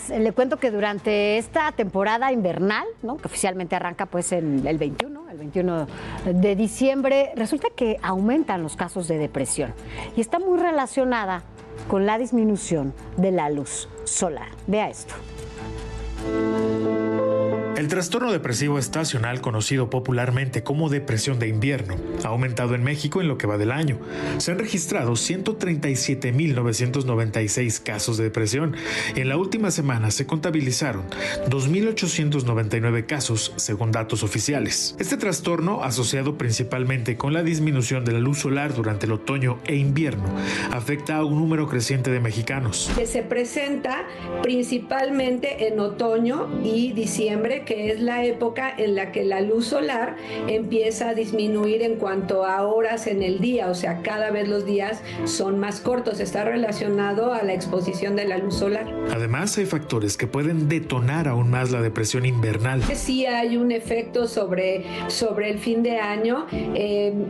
Le cuento que durante esta temporada invernal, ¿no?, que oficialmente arranca pues en el 21 de diciembre, resulta que aumentan los casos de depresión y está muy relacionada con la disminución de la luz solar. Vea esto. El trastorno depresivo estacional, conocido popularmente como depresión de invierno, ha aumentado en México en lo que va del año. Se han registrado 137.996 casos de depresión y en la última semana se contabilizaron 2.899 casos, según datos oficiales. Este trastorno, asociado principalmente con la disminución de la luz solar durante el otoño e invierno, afecta a un número creciente de mexicanos. Que se presenta principalmente en otoño y diciembre, que es la época en la que la luz solar empieza a disminuir en cuanto a horas en el día, o sea, cada vez los días son más cortos, está relacionado a la exposición de la luz solar. Además, hay factores que pueden detonar aún más la depresión invernal. Sí hay un efecto sobre el fin de año,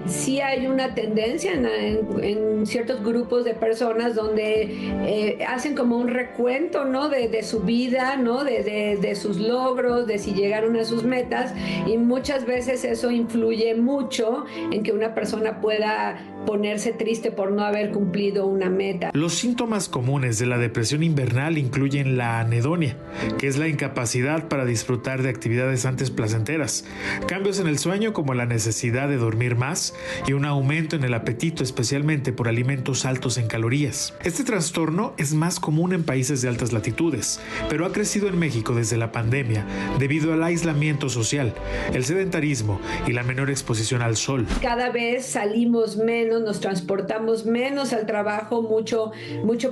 sí hay una tendencia en ciertos grupos de personas donde hacen como un recuento, ¿no?, de su vida, ¿no?, de sus logros, de si llegaron a sus metas, y muchas veces eso influye mucho en que una persona pueda ponerse triste por no haber cumplido una meta. Los síntomas comunes de la depresión invernal incluyen la anedonia, que es la incapacidad para disfrutar de actividades antes placenteras, cambios en el sueño como la necesidad de dormir más y un aumento en el apetito, especialmente por alimentos altos en calorías. Este trastorno es más común en países de altas latitudes, pero ha crecido en México desde la pandemia debido al aislamiento social, el sedentarismo y la menor exposición al sol. Cada vez salimos menos, nos transportamos menos al trabajo, mucho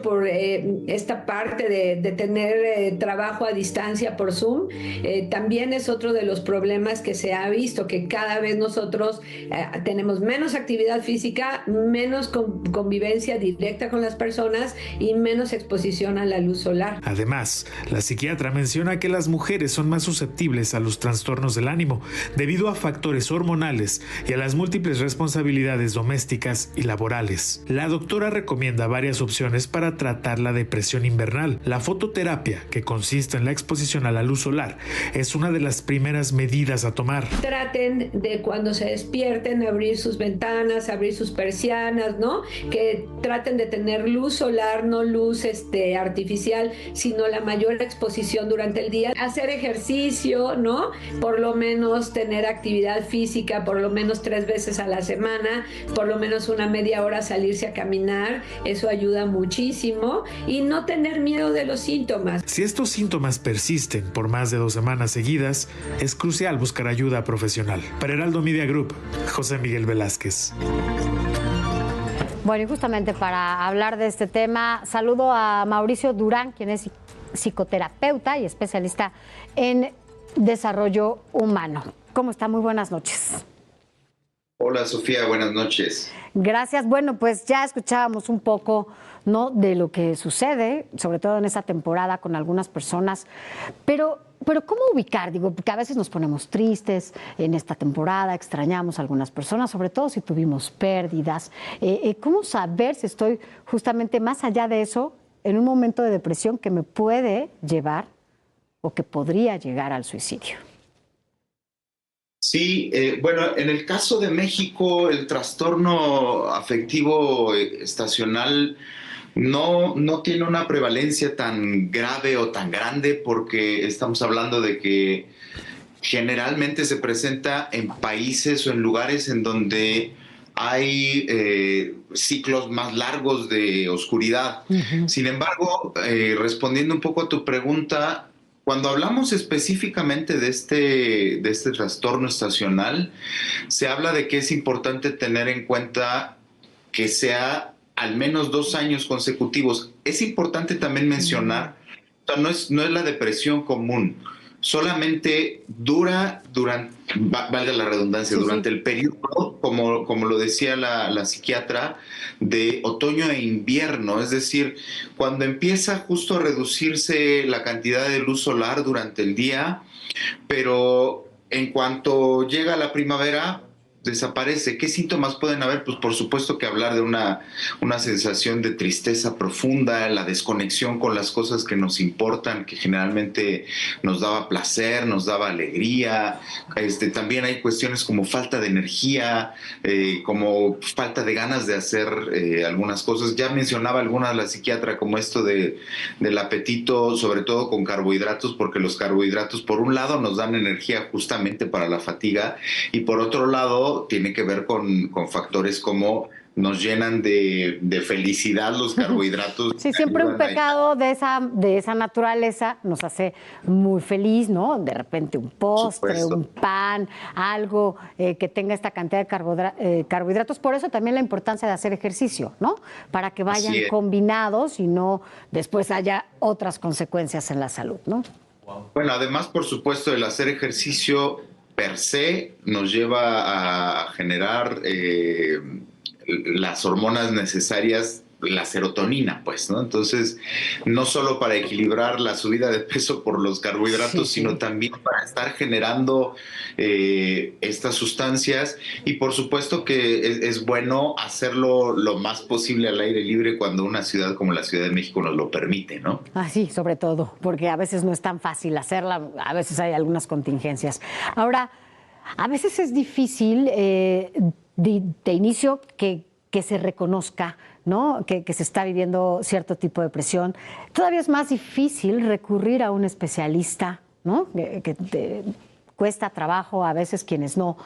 por esta parte de tener trabajo a distancia por Zoom. También es otro de los problemas que se ha visto, que cada vez nosotros tenemos menos actividad física, menos convivencia directa con las personas y menos exposición a la luz solar. Además, la psiquiatra menciona que las mujeres son más susceptibles a los trastornos del ánimo debido a factores hormonales y a las múltiples responsabilidades domésticas y laborales. La doctora recomienda varias opciones para tratar la depresión invernal. La fototerapia, que consiste en la exposición a la luz solar, es una de las primeras medidas a tomar. Traten de, cuando se despierten, abrir sus ventanas, abrir sus persianas, ¿no? Que traten de tener luz solar, no luz artificial, sino la mayor exposición durante el día. Hacer ejercicio, ¿no? Por lo menos tener actividad física, por lo menos 3 veces a la semana, por lo menos una media hora salirse a caminar, eso ayuda muchísimo, y no tener miedo de los síntomas. Si estos síntomas persisten por más de 2 semanas seguidas, es crucial buscar ayuda profesional. Para Heraldo Media Group, José Miguel Velázquez. Bueno, y justamente para hablar de este tema, saludo a Mauricio Durán, quien es psicoterapeuta y especialista en desarrollo humano. ¿Cómo está? Muy buenas noches. Hola, Sofía, buenas noches. Gracias. Bueno, pues ya escuchábamos un poco, ¿no?, de lo que sucede, sobre todo en esta temporada con algunas personas, pero ¿cómo ubicar? Digo, porque a veces nos ponemos tristes en esta temporada, extrañamos a algunas personas, sobre todo si tuvimos pérdidas. ¿Cómo saber si estoy justamente más allá de eso, en un momento de depresión que me puede llevar o que podría llegar al suicidio? Sí, bueno, en el caso de México, el trastorno afectivo estacional no tiene una prevalencia tan grave o tan grande, porque estamos hablando de que generalmente se presenta en países o en lugares en donde hay ciclos más largos de oscuridad. Uh-huh. Sin embargo, respondiendo un poco a tu pregunta, cuando hablamos específicamente de este trastorno estacional, se habla de que es importante tener en cuenta que sea al menos 2 años consecutivos. Es importante también mencionar, no es la depresión común, solamente dura durante, valga la redundancia, durante el periodo, como lo decía la psiquiatra, de otoño e invierno, es decir, cuando empieza justo a reducirse la cantidad de luz solar durante el día, pero en cuanto llega la primavera, desaparece. ¿Qué síntomas pueden haber? Pues por supuesto que hablar de una sensación de tristeza profunda, la desconexión con las cosas que nos importan, que generalmente nos daba placer, nos daba alegría. También hay cuestiones como falta de energía, como falta de ganas de hacer algunas cosas. Ya mencionaba algunas la psiquiatra, como esto del apetito, sobre todo con carbohidratos, porque los carbohidratos por un lado nos dan energía justamente para la fatiga y por otro lado tiene que ver con factores como nos llenan de felicidad los carbohidratos. Sí, siempre un pecado de esa naturaleza nos hace muy feliz, ¿no? De repente un postre, un pan, algo que tenga esta cantidad de carbohidratos. Por eso también la importancia de hacer ejercicio, ¿no? Para que vayan combinados y no después haya otras consecuencias en la salud, ¿no? Bueno, además, por supuesto, el hacer ejercicio per se nos lleva a generar las hormonas necesarias, la serotonina, pues, ¿no? Entonces, no solo para equilibrar la subida de peso por los carbohidratos, sino también para estar generando estas sustancias. Y por supuesto que es bueno hacerlo lo más posible al aire libre cuando una ciudad como la Ciudad de México nos lo permite, ¿no? Sí, sobre todo, porque a veces no es tan fácil hacerla, a veces hay algunas contingencias. Ahora, a veces es difícil de inicio que se reconozca, ¿no? Que se está viviendo cierto tipo de presión. Todavía es más difícil recurrir a un especialista, ¿no? Que te cuesta trabajo a veces quienes no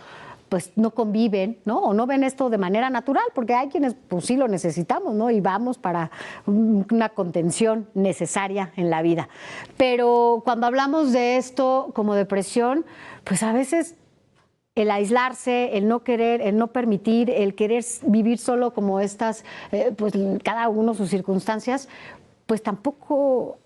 conviven, ¿no? O no ven esto de manera natural, porque hay quienes pues sí lo necesitamos, ¿no? Y vamos para una contención necesaria en la vida. Pero cuando hablamos de esto como depresión, pues a veces el aislarse, el no querer, el no permitir, el querer vivir solo como estas, pues cada uno sus circunstancias, pues tampoco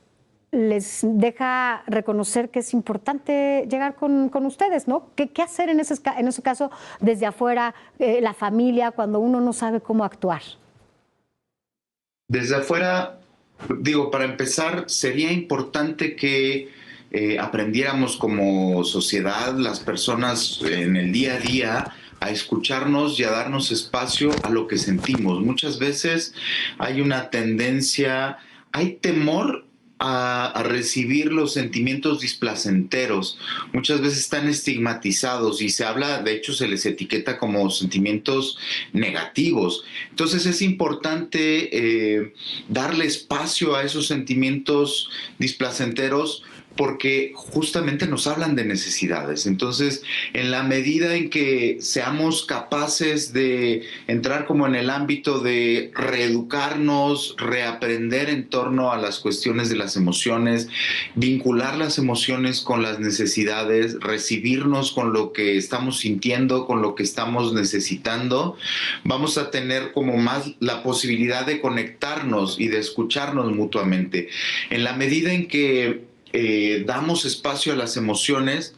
les deja reconocer que es importante llegar con ustedes, ¿no? ¿Qué hacer en ese caso desde afuera, la familia, cuando uno no sabe cómo actuar? Desde afuera, digo, para empezar, sería importante que aprendiéramos como sociedad, las personas en el día a día, a escucharnos y a darnos espacio a lo que sentimos. Muchas veces hay una tendencia, hay temor a recibir los sentimientos displacenteros. Muchas veces están estigmatizados y se habla, de hecho se les etiqueta como sentimientos negativos. Entonces es importante darle espacio a esos sentimientos displacenteros porque justamente nos hablan de necesidades. Entonces, en la medida en que seamos capaces de entrar como en el ámbito de reeducarnos, reaprender en torno a las cuestiones de las emociones, vincular las emociones con las necesidades, recibirnos con lo que estamos sintiendo, con lo que estamos necesitando, vamos a tener como más la posibilidad de conectarnos y de escucharnos mutuamente. En la medida en que damos espacio a las emociones,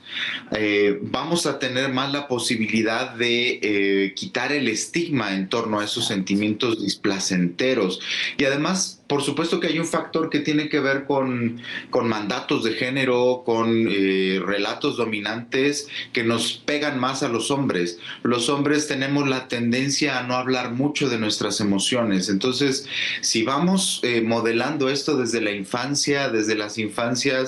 vamos a tener más la posibilidad de quitar el estigma en torno a esos sentimientos displacenteros. Y además, por supuesto que hay un factor que tiene que ver con mandatos de género, con relatos dominantes que nos pegan más a los hombres. Los hombres tenemos la tendencia a no hablar mucho de nuestras emociones. Entonces, si vamos modelando esto desde la infancia, desde las infancias,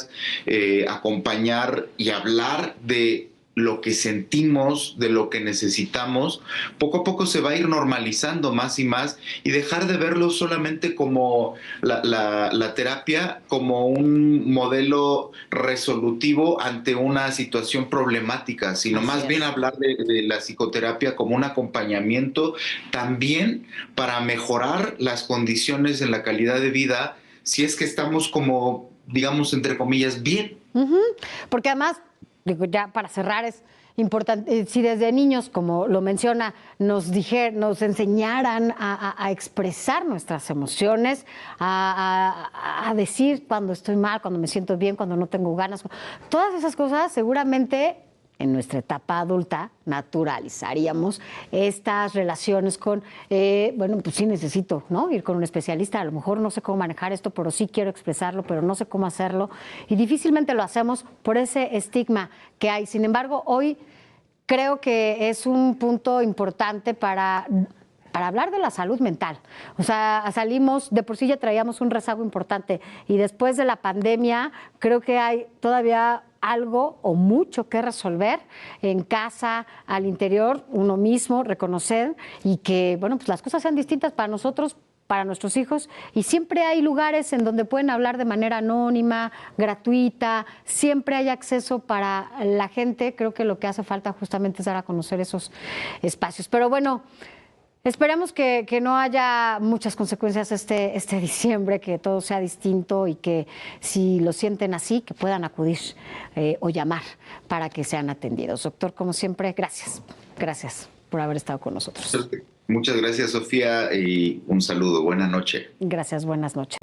acompañar y hablar de lo que sentimos, de lo que necesitamos, poco a poco se va a ir normalizando más y más y dejar de verlo solamente como la terapia, como un modelo resolutivo ante una situación problemática, sino más bien hablar de la psicoterapia como un acompañamiento también para mejorar las condiciones en la calidad de vida, si es que estamos como, digamos, entre comillas, bien. Porque además, digo, ya para cerrar, es importante, si desde niños, como lo menciona, nos enseñaran a expresar nuestras emociones, a decir cuando estoy mal, cuando me siento bien, cuando no tengo ganas, todas esas cosas seguramente en nuestra etapa adulta naturalizaríamos estas relaciones con, bueno, pues sí necesito, ¿no? Ir con un especialista, a lo mejor no sé cómo manejar esto, pero sí quiero expresarlo, pero no sé cómo hacerlo. Y difícilmente lo hacemos por ese estigma que hay. Sin embargo, hoy creo que es un punto importante para hablar de la salud mental. O sea, salimos, de por sí ya traíamos un rezago importante y después de la pandemia creo que hay todavía algo o mucho que resolver en casa, al interior, uno mismo, reconocer y que, bueno, pues las cosas sean distintas para nosotros, para nuestros hijos, y siempre hay lugares en donde pueden hablar de manera anónima, gratuita, siempre hay acceso para la gente. Creo que lo que hace falta justamente es dar a conocer esos espacios. Pero bueno, esperemos que no haya muchas consecuencias este diciembre, que todo sea distinto y que si lo sienten así, que puedan acudir o llamar para que sean atendidos. Doctor, como siempre, gracias. Gracias por haber estado con nosotros. Muchas gracias, Sofía, y un saludo. Buenas noches. Gracias, buenas noches.